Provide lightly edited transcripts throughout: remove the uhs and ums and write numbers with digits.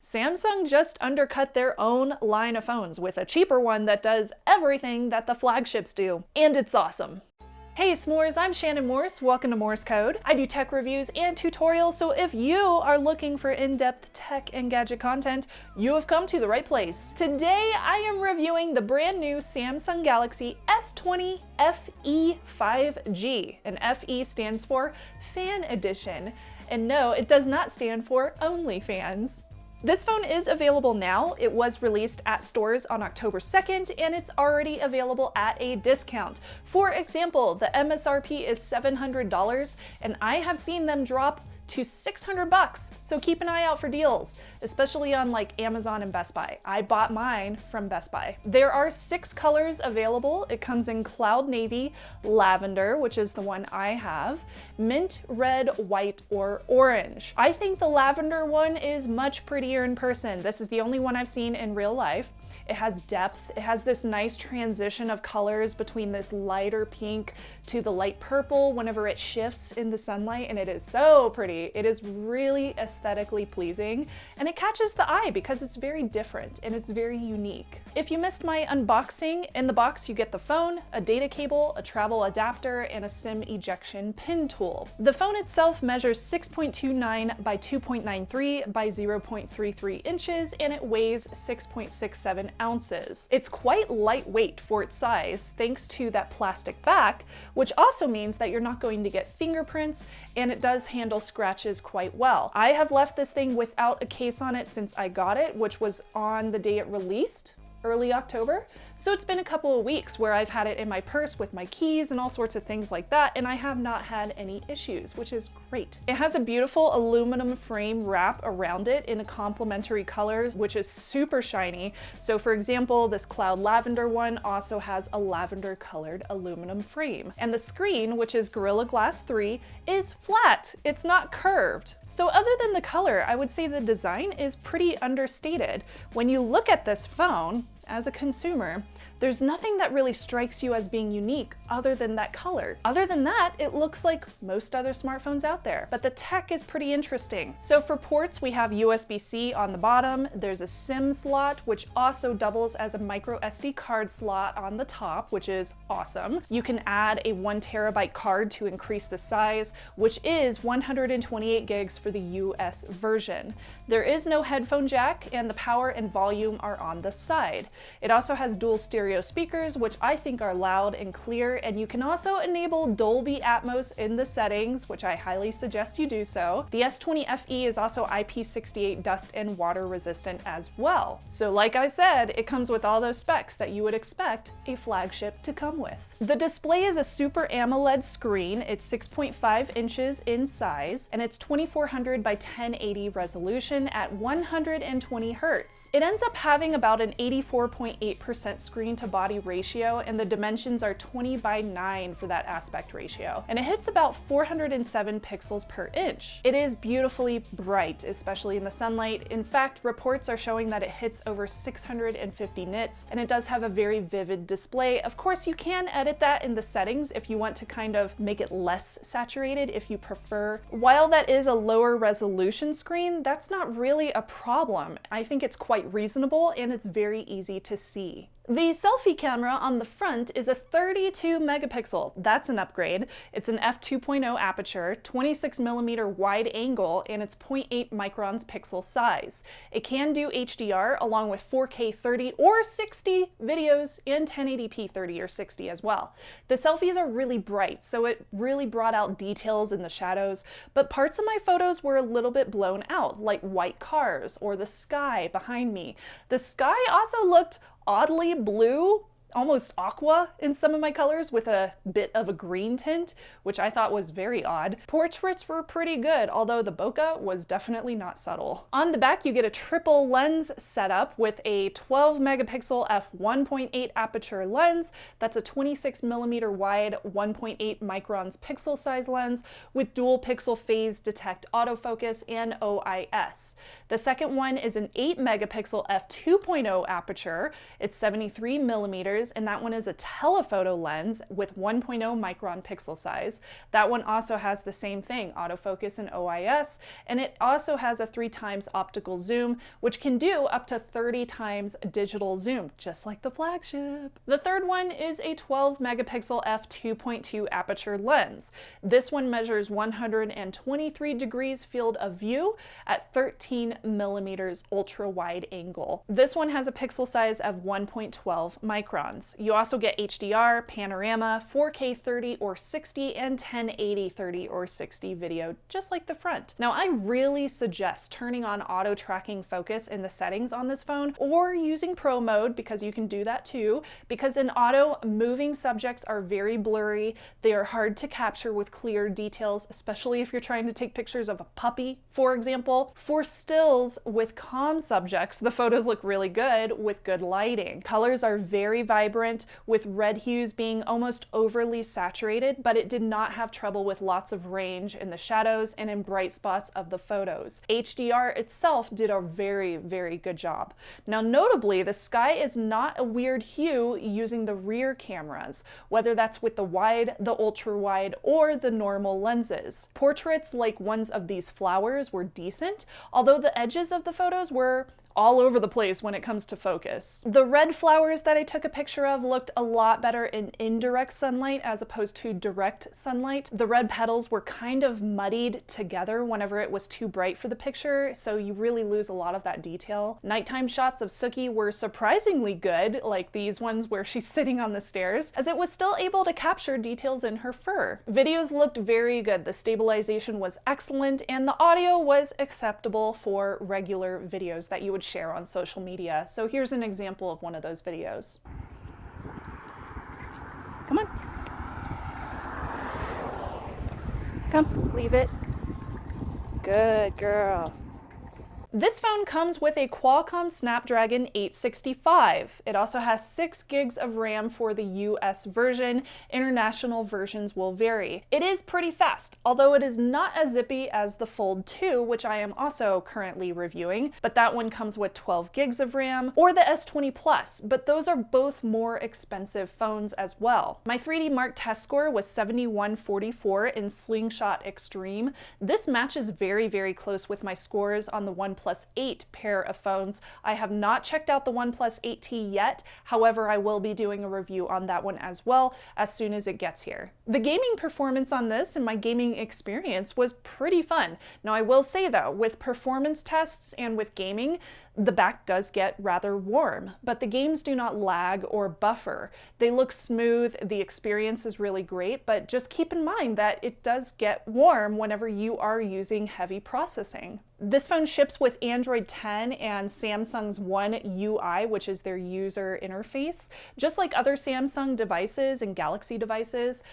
Samsung just undercut their own line of phones with a cheaper one that does everything that the flagships do. And it's awesome. Hey s'mores, I'm Shannon Morse. Welcome to Morse Code. I do tech reviews and tutorials, so if you are looking for in-depth tech and gadget content, you have come to the right place. Today, I am reviewing the brand new Samsung Galaxy S20 FE 5G, and FE stands for Fan Edition. And no, it does not stand for OnlyFans. This phone is available now. It was released at stores on October 2nd, and it's already available at a discount. For example, the MSRP is $700, and I have seen them drop to $600, so keep an eye out for deals, especially on like Amazon and Best Buy. I bought mine from Best Buy. There are 6 colors available. It comes in cloud navy, lavender, which is the one I have, mint, red, white, or orange. I think the lavender one is much prettier in person. This is the only one I've seen in real life. It has depth. It has this nice transition of colors between this lighter pink to the light purple whenever it shifts in the sunlight, and it is so pretty. It is really aesthetically pleasing, and it catches the eye because it's very different and it's very unique. If you missed my unboxing, in the box you get the phone, a data cable, a travel adapter, and a SIM ejection pin tool. The phone itself measures 6.29 by 2.93 by 0.33 inches, and it weighs 6.67 ounces. It's quite lightweight for its size thanks to that plastic back, which also means that you're not going to get fingerprints, and it does handle scratches quite well. I have left this thing without a case on it since I got it, which was on the day it released, early October. So it's been a couple of weeks where I've had it in my purse with my keys and all sorts of things like that, and I have not had any issues, which is great. It has a beautiful aluminum frame wrap around it in a complementary color, which is super shiny. So for example, this cloud lavender one also has a lavender colored aluminum frame. And the screen, which is Gorilla Glass 3, is flat. It's not curved. So other than the color, I would say the design is pretty understated. When you look at this phone, as a consumer, there's nothing that really strikes you as being unique other than that color. Other than that, it looks like most other smartphones out there, but the tech is pretty interesting. So for ports, we have USB-C on the bottom. There's a SIM slot, which also doubles as a micro SD card slot on the top, which is awesome. You can add a 1 terabyte card to increase the size, which is 128 gigs for the US version. There is no headphone jack, and the power and volume are on the side. It also has dual stereo speakers, which I think are loud and clear, and you can also enable Dolby Atmos in the settings, which I highly suggest you do so. The S20 FE is also IP68 dust and water resistant as well. So like I said, it comes with all those specs that you would expect a flagship to come with. The display is a Super AMOLED screen. It's 6.5 inches in size, and it's 2400 by 1080 resolution at 120 Hertz. It ends up having about an 84.8% screen to body ratio, and the dimensions are 20 by 9 for that aspect ratio. And it hits about 407 pixels per inch. It is beautifully bright, especially in the sunlight. In fact, reports are showing that it hits over 650 nits, and it does have a very vivid display. Of course, you can edit that in the settings if you want to kind of make it less saturated if you prefer. While that is a lower resolution screen, that's not really a problem. I think it's quite reasonable, and it's very easy to see. The selfie camera on the front is a 32 megapixel. That's an upgrade. It's an f2.0 aperture, 26mm wide angle, and it's 0.8 microns pixel size. It can do HDR along with 4K 30 or 60 videos and 1080p 30 or 60 as well. The selfies are really bright, so it really brought out details in the shadows, but parts of my photos were a little bit blown out, like white cars or the sky behind me. The sky also looked oddly blue, almost aqua in some of my colors with a bit of a green tint, which I thought was very odd. Portraits were pretty good, although the bokeh was definitely not subtle. On the back, you get a triple lens setup with a 12 megapixel f1.8 aperture lens. That's a 26mm wide 1.8 microns pixel size lens with dual pixel phase detect autofocus and OIS. The second one is an 8 megapixel f2.0 aperture. It's 73mm $50, and that one is a telephoto lens with 1.0 micron pixel size. That one also has the same thing, autofocus and OIS, and it also has a 3x optical zoom, which can do up to 30 times digital zoom, just like the flagship. The third one is a 12 megapixel f2.2 aperture lens. This one measures 123 degrees field of view at 13 millimeters ultra wide angle. This one has a pixel size of 1.12 microns. You also get HDR, panorama, 4K 30 or 60, and 1080 30 or 60 video, just like the front. Now, I really suggest turning on auto tracking focus in the settings on this phone, or using pro mode, because you can do that too, because in auto, moving subjects are very blurry. They are hard to capture with clear details, especially if you're trying to take pictures of a puppy, for example. For stills with calm subjects, the photos look really good with good lighting. Colors are very vibrant, with red hues being almost overly saturated, but it did not have trouble with lots of range in the shadows and in bright spots of the photos. HDR itself did a very, very good job. Now, notably, the sky is not a weird hue using the rear cameras, whether that's with the wide, the ultra wide, or the normal lenses. Portraits like ones of these flowers were decent, although the edges of the photos were all over the place when it comes to focus. The red flowers that I took a picture of looked a lot better in indirect sunlight as opposed to direct sunlight. The red petals were kind of muddied together whenever it was too bright for the picture, so you really lose a lot of that detail. Nighttime shots of Suki were surprisingly good, like these ones where she's sitting on the stairs, as it was still able to capture details in her fur. Videos looked very good. The stabilization was excellent, and the audio was acceptable for regular videos that you would share on social media. So here's an example of one of those videos. Come on. Come, leave it. Good girl. This phone comes with a Qualcomm Snapdragon 865. It also has 6 gigs of RAM for the US version. International versions will vary. It is pretty fast, although it is not as zippy as the Fold 2, which I am also currently reviewing, but that one comes with 12 gigs of RAM, or the S20 Plus, but those are both more expensive phones as well. My 3D Mark test score was 7144 in Slingshot Extreme. This matches very, very close with my scores on the OnePlus 8 pair of phones. I have not checked out the OnePlus 8T yet. However, I will be doing a review on that one as well as soon as it gets here. The gaming performance on this and my gaming experience was pretty fun. Now, I will say though, with performance tests and with gaming, the back does get rather warm, but the games do not lag or buffer. They look smooth, the experience is really great, but just keep in mind that it does get warm whenever you are using heavy processing. This phone ships with Android 10 and Samsung's One UI, which is their user interface. Just like other Samsung devices and Galaxy devices,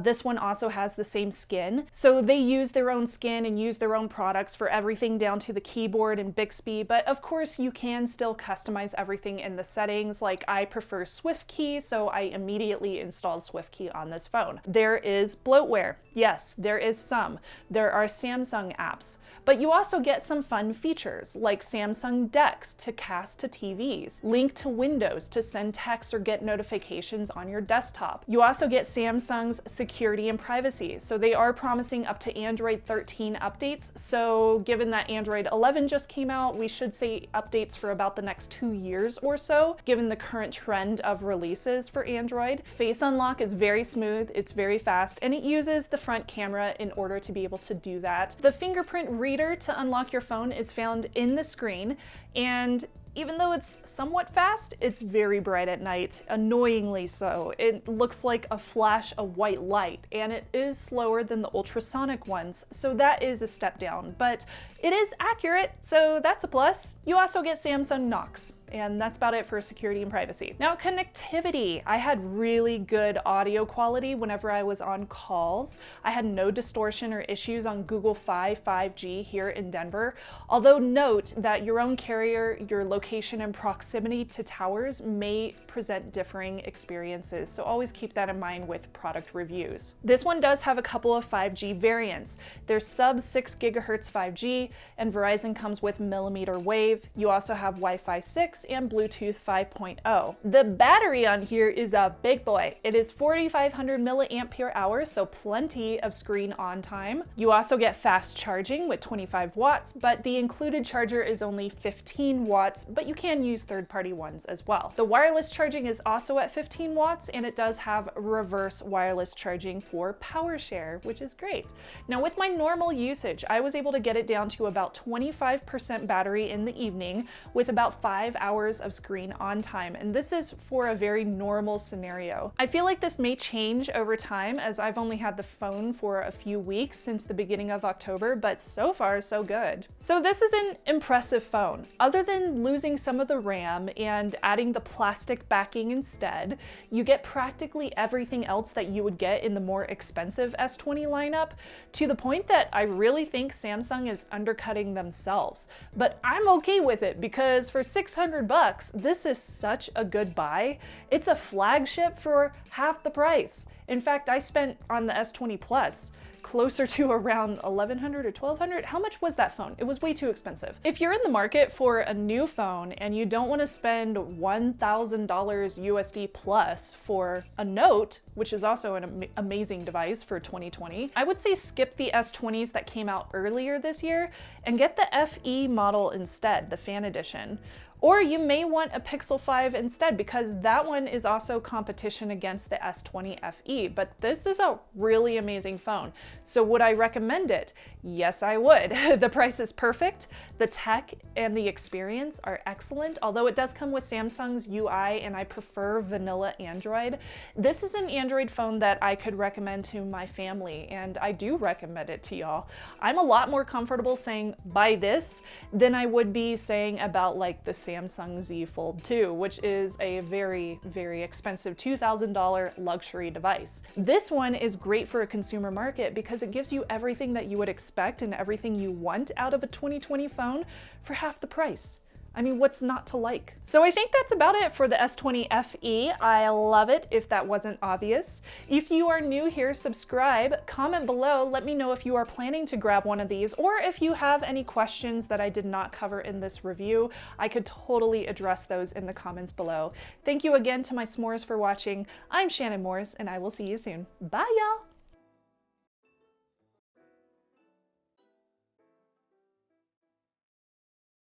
this one also has the same skin. So they use their own skin and use their own products for everything down to the keyboard and Bixby, but of course you can still customize everything in the settings. Like I prefer SwiftKey, so I immediately installed SwiftKey on this phone. There is bloatware. Yes, there is some. There are Samsung apps, but you also get some fun features like Samsung Dex to cast to TVs, link to Windows to send texts or get notifications on your desktop. You also get Samsung's security and privacy. So they are promising up to Android 13 updates. So given that Android 11 just came out, we should see updates for about the next 2 years or so, given the current trend of releases for Android. Face unlock is very smooth, it's very fast, and it uses the front camera in order to be able to do that. The fingerprint reader to unlock your phone is found in the screen, and even though it's somewhat fast, it's very bright at night, annoyingly so. It looks like a flash of white light, and it is slower than the ultrasonic ones, so that is a step down, but it is accurate, so that's a plus. You also get Samsung Knox, and that's about it for security and privacy. Now, connectivity. I had really good audio quality whenever I was on calls. I had no distortion or issues on Google Fi 5G here in Denver. Although note that your own carrier, your location and proximity to towers may present differing experiences, so always keep that in mind with product reviews. This one does have a couple of 5G variants. There's sub 6 gigahertz 5G, and Verizon comes with millimeter wave. You also have Wi-Fi 6, V2X and Bluetooth 5.0. The battery on here is a big boy. It is 4,500 milliampere hours, so plenty of screen on time. You also get fast charging with 25 watts, but the included charger is only 15 watts, but you can use third-party ones as well. The wireless charging is also at 15 watts, and it does have reverse wireless charging for power share, which is great. Now with my normal usage, I was able to get it down to about 25% battery in the evening with about 5 hours of screen on time, and this is for a very normal scenario. I feel like this may change over time as I've only had the phone for a few weeks since the beginning of October, but so far so good. So this is an impressive phone. Other than losing some of the RAM and adding the plastic backing instead, you get practically everything else that you would get in the more expensive S20 lineup, to the point that I really think Samsung is undercutting themselves. But I'm okay with it because for 600 bucks, this is such a good buy. It's a flagship for half the price. In fact, I spent on the S20 Plus closer to around $1,100 or $1,200. How much was that phone? It was way too expensive. If you're in the market for a new phone and you don't want to spend $1,000 USD plus for a Note, which is also an amazing device for 2020, I would say skip the S20s that came out earlier this year and get the FE model instead, the Fan Edition. Or you may want a Pixel 5 instead, because that one is also competition against the S20 FE, but this is a really amazing phone. So would I recommend it? Yes, I would. The price is perfect, the tech and the experience are excellent, although it does come with Samsung's UI and I prefer vanilla Android. This is an Android phone that I could recommend to my family, and I do recommend it to y'all. I'm a lot more comfortable saying buy this than I would be saying about like the Samsung Z Fold 2, which is a very, very expensive $2,000 luxury device. This one is great for a consumer market because it gives you everything that you would expect and everything you want out of a 2020 phone for half the price. I mean, what's not to like? So I think that's about it for the S20 FE. I love it, if that wasn't obvious. If you are new here, subscribe, comment below, let me know if you are planning to grab one of these, or if you have any questions that I did not cover in this review. I could totally address those in the comments below. Thank you again to my s'mores for watching. I'm Shannon Morse, and I will see you soon. Bye, y'all!